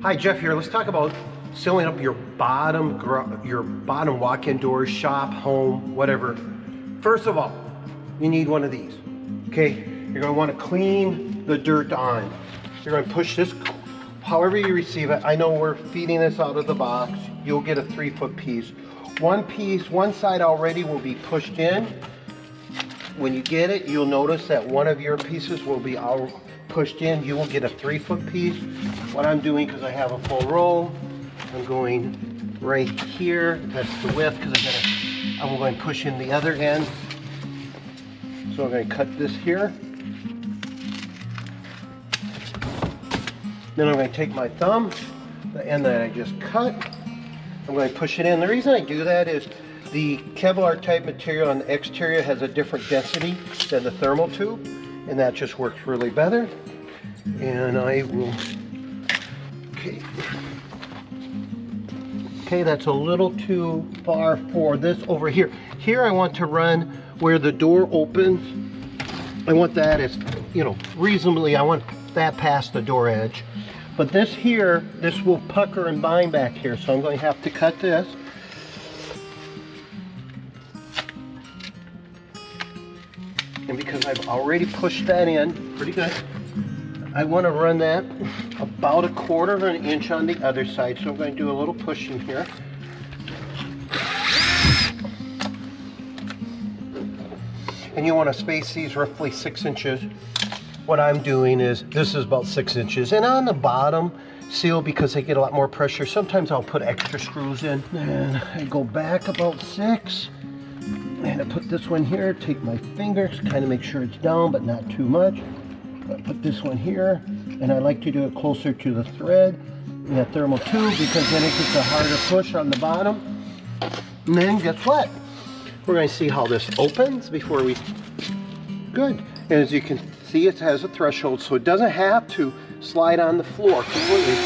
Hi, Jeff here. Let's talk about sealing up your bottom walk-in doors, shop, home, whatever. First of all, you need one of these. Okay, you're going to want to clean the dirt on. You're going to push this however you receive it. I know we're feeding this out of the box. You'll get a 3-foot piece. One side already will be pushed in. When you get it, you'll notice that one of your pieces will be out pushed in. You will get a 3-foot piece. What I'm doing, because I have a full roll, I'm going right here. That's the width, because I'm going to push in the other end. So I'm going to cut this here. Then I'm going to take my thumb, the end that I just cut, I'm going to push it in. The reason I do that is the Kevlar type material on the exterior has a different density than the thermal tube, and that just works really better. And I will, okay, that's a little too far for this over here. Here I want to run where the door opens. I want that as, reasonably, I want that past the door edge. But this here, this will pucker and bind back here, so I'm going to have to cut this. And because I've already pushed that in pretty good, I want to run that about 1/4 of an inch on the other side. So I'm going to do a little pushing here. And you want to space these roughly 6 inches. What I'm doing is, this is about 6 inches. And on the bottom seal, because they get a lot more pressure, sometimes I'll put extra screws in. And I go back about 6. And I put this one here, take my fingers, kind of make sure it's down, but not too much. I put this one here, and I like to do it closer to the thread in that thermal tube, because then it gets a harder push on the bottom. And then guess what? We're going to see how this opens before we, good. And as you can see, it has a threshold, so it doesn't have to slide on the floor completely.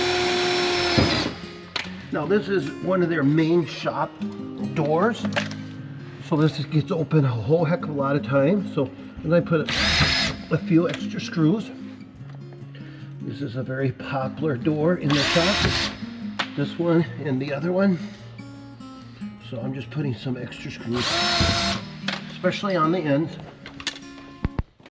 Now this is one of their main shop doors. So this gets open a whole heck of a lot of times. So I'm going to put a few extra screws. This is a very popular door in the shop. This one and the other one. So I'm just putting some extra screws, especially on the ends.